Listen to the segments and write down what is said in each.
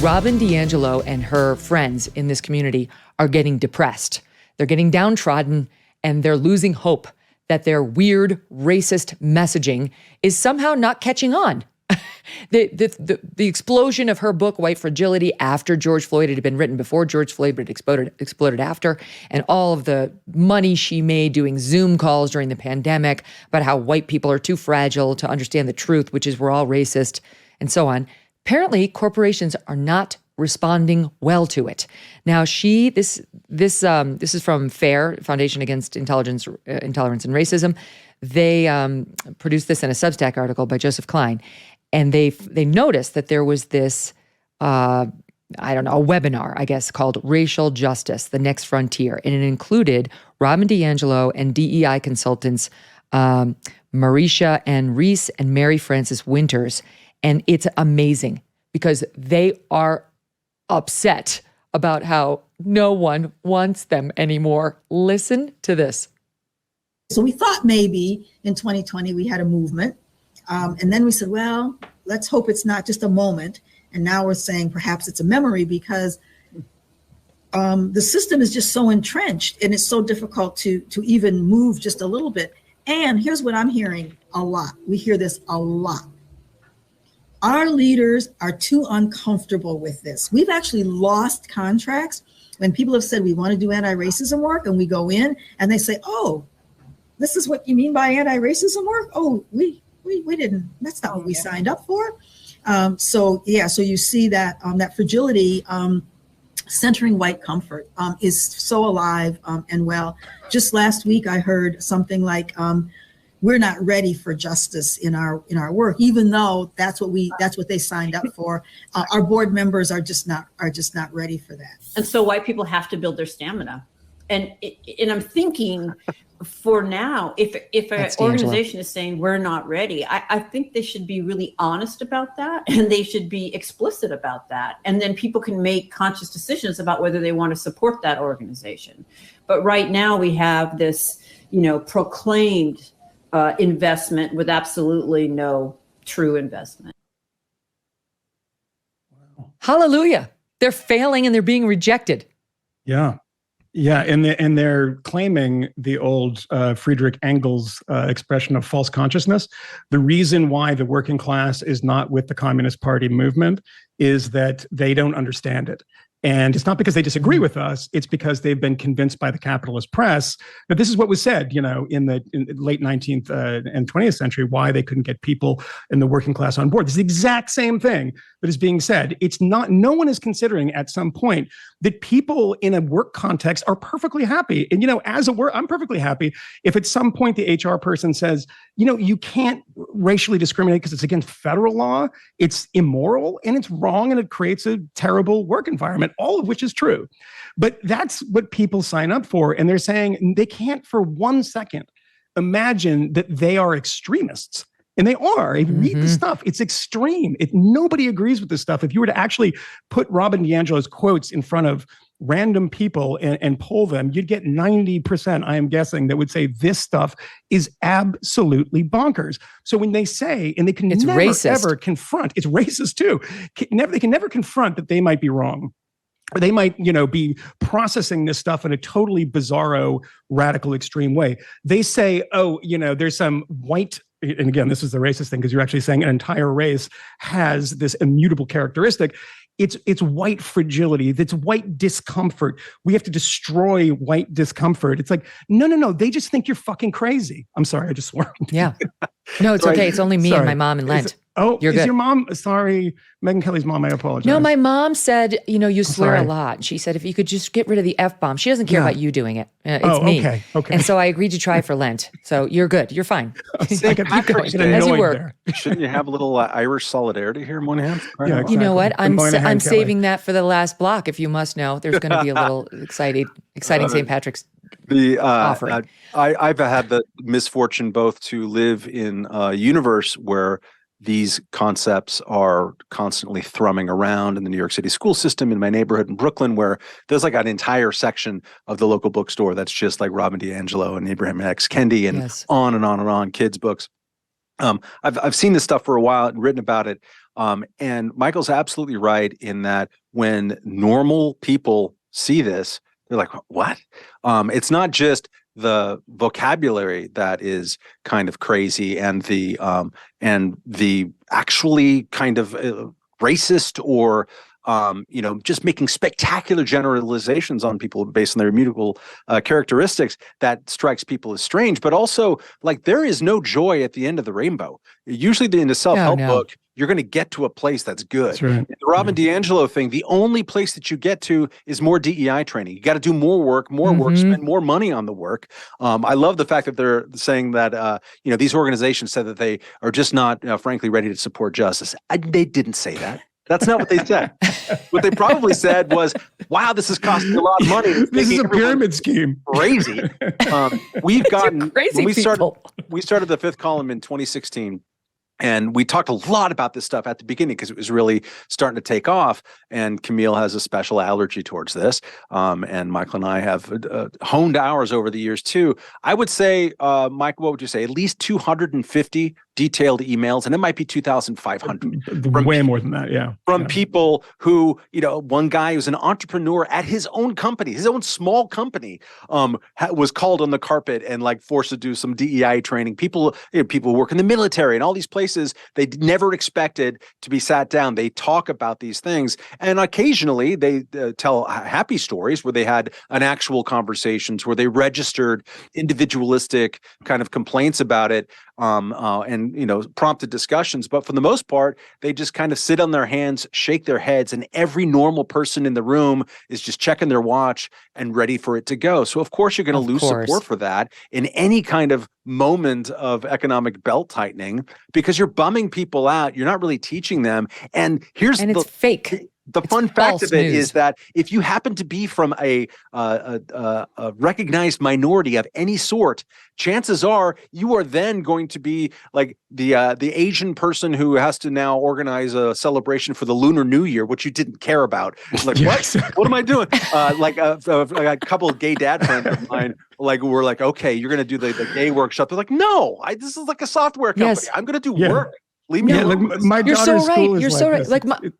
Robin DiAngelo and her friends in this community are getting depressed. They're getting downtrodden, and they're losing hope that their weird, racist messaging is somehow not catching on. The explosion of her book, White Fragility, after George Floyd, it had been written before George Floyd, but it exploded after, and all of the money she made doing Zoom calls during the pandemic about how white people are too fragile to understand the truth, which is we're all racist, and so on. Apparently, corporations are not responding well to it. Now, this is from FAIR, Foundation Against Intolerance and Racism. They produced this in a Substack article by Joseph Klein, and they noticed that there was this, a webinar, I guess, called Racial Justice, the Next Frontier, and it included Robin DiAngelo and DEI consultants Marisha and Reese and Mary Frances Winters, and it's amazing because they are upset about how no one wants them anymore. Listen to this. So we thought maybe in 2020 we had a movement. And then we said, well, let's hope it's not just a moment. And now we're saying perhaps it's a memory because the system is just so entrenched and it's so difficult to even move just a little bit. And here's what I'm hearing a lot. We hear this a lot. Our leaders are too uncomfortable with this. We've actually lost contracts when people have said we want to do anti-racism work, and we go in and they say, oh, this is what you mean by anti-racism work? Oh, we didn't, that's not what we signed up for. So you see that that fragility centering white comfort is so alive and well. Just last week, I heard something like, we're not ready for justice in our work, even though that's what they signed up for. Our board members are just not ready for that. And so white people have to build their stamina. And I'm thinking, for now, if an organization is saying we're not ready, I think they should be really honest about that, and they should be explicit about that. And then people can make conscious decisions about whether they want to support that organization. But right now we have this, proclaimed investment with absolutely no true investment. Wow. Hallelujah. They're failing and they're being rejected. Yeah. Yeah, and they're claiming the old Friedrich Engels expression of false consciousness. The reason why the working class is not with the Communist Party movement is that they don't understand it. And it's not because they disagree with us, it's because they've been convinced by the capitalist press that this is what was said, in the late 19th and 20th century, why they couldn't get people in the working class on board. This is the exact same thing that is being said. It's not, no one is considering at some point that people in a work context are perfectly happy. And, as a work, I'm perfectly happy if at some point the HR person says, you can't racially discriminate because it's against federal law, it's immoral and it's wrong and it creates a terrible work environment, all of which is true. But that's what people sign up for. And they're saying they can't for 1 second imagine that they are extremists. And they are. If you read the stuff, it's extreme. Nobody agrees with this stuff. If you were to actually put Robin DiAngelo's quotes in front of random people and poll them, you'd get 90%, I am guessing, that would say this stuff is absolutely bonkers. So when they say, and they can never, ever confront, it's racist too. They can never confront that they might be wrong. Or they might, be processing this stuff in a totally bizarro, radical, extreme way. They say, oh, there's some white, and again, this is the racist thing because you're actually saying an entire race has this immutable characteristic. It's white fragility. It's white discomfort. We have to destroy white discomfort. It's like, no. They just think you're fucking crazy. I'm sorry, I just swore. Yeah. No, it's okay. It's only me and my mom and Lent. You're good. Your mom? Sorry, Megyn Kelly's mom. I apologize. No, my mom said, you swear a lot. She said, if you could just get rid of the F-bomb. She doesn't care about you doing it. It's me. Okay. And so I agreed to try for Lent. So you're good. You're fine. Keep going as you work. Shouldn't you have a little Irish solidarity here, Moynihan? Yeah, exactly. You know what? I'm saving that for the last block. If you must know, there's going to be a little exciting St. Patrick's offering. I've had the misfortune both to live in a universe where these concepts are constantly thrumming around in the New York City school system, in my neighborhood in Brooklyn, where there's like an entire section of the local bookstore that's just like Robin DiAngelo and Abraham X. Kendi and on and on and on, kids' books. I've seen this stuff for a while and written about it. And Michael's absolutely right in that when normal people see this, they're like, what? It's not just the vocabulary that is kind of crazy and the actually kind of racist or just making spectacular generalizations on people based on their immutable characteristics that strikes people as strange. But also, like, there is no joy at the end of the rainbow. Usually in the self-help book, you're going to get to a place that's good. That's right. The Robin DiAngelo thing, the only place that you get to is more DEI training. You got to do more work, spend more money on the work. I love the fact that they're saying that, these organizations said that they are just not, frankly, ready to support justice. They didn't say that. That's not what they said. What they probably said was, wow, this is costing a lot of money. This is a pyramid scheme. Crazy. We've gotten, crazy when we started the Fifth Column in 2016, and we talked a lot about this stuff at the beginning because it was really starting to take off. And Camille has a special allergy towards this. And Michael and I have honed ours over the years too. I would say, Michael, what would you say? At least 250 detailed emails, and it might be 2,500. Way more than that, yeah. From people who, one guy who's an entrepreneur at his own company, his own small company, was called on the carpet and forced to do some DEI training. People who work in the military and all these places they never expected to be sat down. They talk about these things, and occasionally they tell happy stories where they had an actual conversations where they registered individualistic kind of complaints about it. And prompted discussions, but for the most part, they just kind of sit on their hands, shake their heads, and every normal person in the room is just checking their watch and ready for it to go. So of course you're going to lose support for that in any kind of moment of economic belt tightening because you're bumming people out. You're not really teaching them. And it's fake. The fun fact of it is that if you happen to be from a recognized minority of any sort, chances are you are then going to be like the Asian person who has to now organize a celebration for the Lunar New Year, which you didn't care about. Like, what? Exactly. What am I doing? A couple of gay dad friends of mine were like, okay, you're going to do the gay workshop. They're like, no, this is like a software company. Yes. I'm going to do work. Leave me alone. My You're so daughter's right. school is You're so right.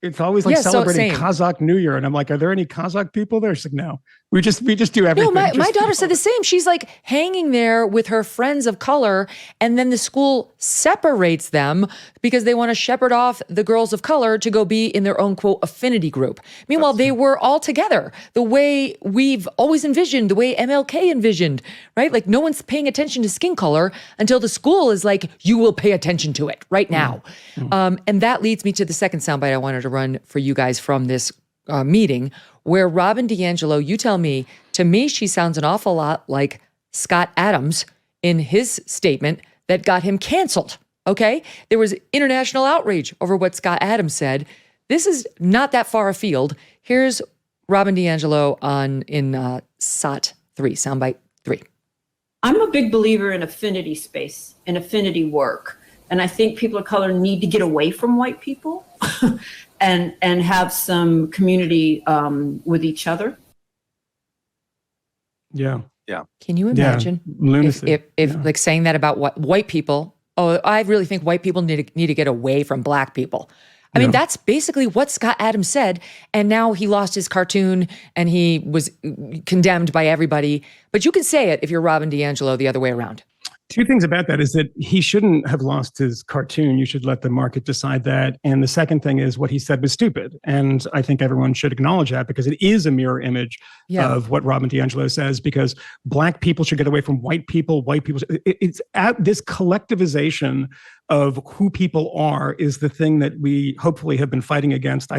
It's always celebrating Kazakh New Year. And I'm like, are there any Kazakh people there? She's like, no, we just do everything. No, my daughter said the same. She's like hanging there with her friends of color. And then the school separates them because they want to shepherd off the girls of color to go be in their own, quote, affinity group. Meanwhile, they were all together the way we've always envisioned, the way MLK envisioned, right? Like no one's paying attention to skin color until the school is like, you will pay attention to it right now. And that leads me to the second soundbite I wanted to run for you guys from this meeting where Robin DiAngelo, you tell me, to me, she sounds an awful lot like Scott Adams in his statement that got him canceled, okay? There was international outrage over what Scott Adams said. This is not that far afield. Here's Robin DiAngelo in SOT 3, soundbite 3. I'm a big believer in affinity space and affinity work. And I think people of color need to get away from white people and have some community with each other. Yeah. Yeah. Can you imagine if like saying that about white people? Oh, I really think white people need to get away from black people. I mean, that's basically what Scott Adams said. And now he lost his cartoon and he was condemned by everybody. But you can say it if you're Robin DiAngelo the other way around. Two things about that is that he shouldn't have lost his cartoon. You should let the market decide that. And the second thing is what he said was stupid. And I think everyone should acknowledge that because it is a mirror image of what Robin DiAngelo says, because black people should get away from white people. It's at this collectivization of who people are is the thing that we hopefully have been fighting against,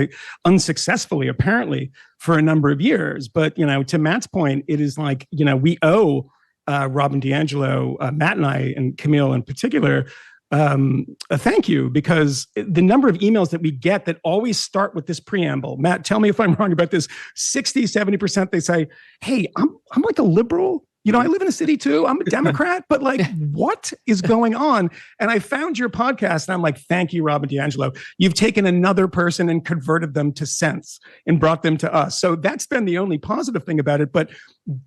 unsuccessfully, apparently, for a number of years. But, to Matt's point, it is like, we owe Robin DiAngelo, Matt and I, and Camille in particular, a thank you, because the number of emails that we get that always start with this preamble. Matt, tell me if I'm wrong about this. 60, 70%, they say, hey, I'm like a liberal. I live in a city too. I'm a Democrat, but like, what is going on? And I found your podcast and I'm like, thank you, Robin DiAngelo. You've taken another person and converted them to sense and brought them to us. So that's been the only positive thing about it. But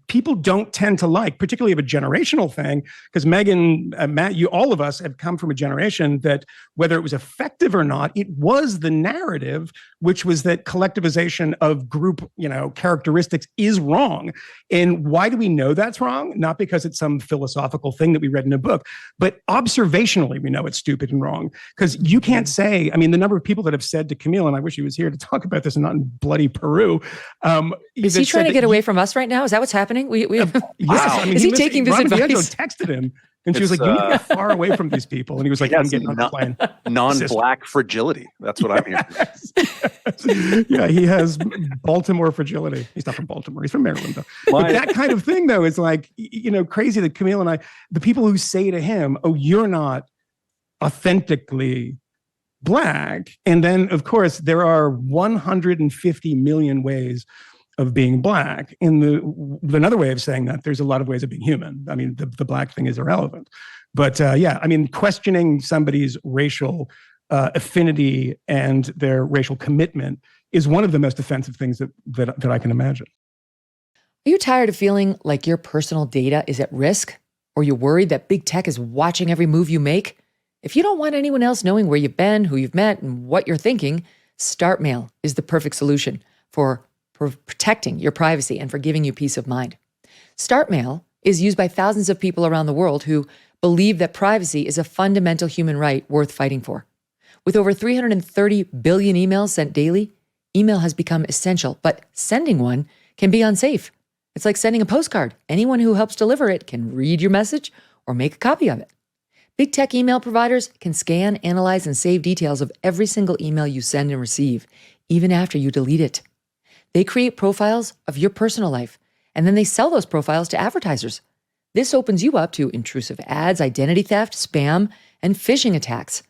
people don't tend to like, particularly of a generational thing, because Megyn, Matt, all of us have come from a generation that whether it was effective or not, it was the narrative, which was that collectivization of group, characteristics is wrong. And why do we know that's wrong? Not because it's some philosophical thing that we read in a book, but observationally, we know it's stupid and wrong. Because you can't say, the number of people that have said to Camille, and I wish he was here to talk about this and not in bloody Peru. Is he trying to get away from us right now? Is that what's happening? Yes. Wow. Is he taking this Robin advice? DiAngelo texted him. And she was like, you need to get far away from these people. And he was like, I'm getting on the plane. Non-black fragility. That's what I'm hearing. Yeah, he has Baltimore fragility. He's not from Baltimore. He's from Maryland, though. But that kind of thing, though, is like, crazy that Camille and I, the people who say to him, oh, you're not authentically Black. And then, of course, there are 150 million ways of being Black. And another way of saying that, there's a lot of ways of being human. The Black thing is irrelevant. But questioning somebody's racial affinity and their racial commitment is one of the most offensive things that I can imagine. Are you tired of feeling like your personal data is at risk? Or you're worried that big tech is watching every move you make? If you don't want anyone else knowing where you've been, who you've met, and what you're thinking, StartMail is the perfect solution for protecting your privacy and for giving you peace of mind. StartMail is used by thousands of people around the world who believe that privacy is a fundamental human right worth fighting for. With over 330 billion emails sent daily, email has become essential, but sending one can be unsafe. It's like sending a postcard. Anyone who helps deliver it can read your message or make a copy of it. Big tech email providers can scan, analyze, and save details of every single email you send and receive, even after you delete it. They create profiles of your personal life, and then they sell those profiles to advertisers. This opens you up to intrusive ads, identity theft, spam, and phishing attacks.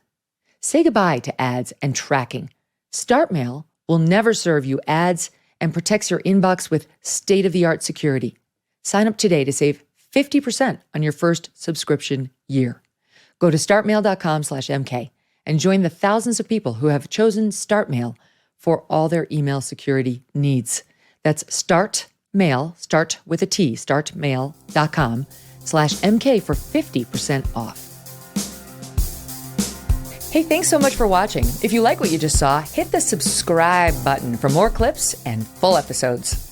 Say goodbye to ads and tracking. StartMail will never serve you ads and protects your inbox with state-of-the-art security. Sign up today to save 50% on your first subscription year. Go to startmail.com/MK and join the thousands of people who have chosen StartMail for all their email security needs. That's StartMail, start with a T, startmail.com/MK for 50% off. Hey, thanks so much for watching. If you like what you just saw, hit the subscribe button for more clips and full episodes.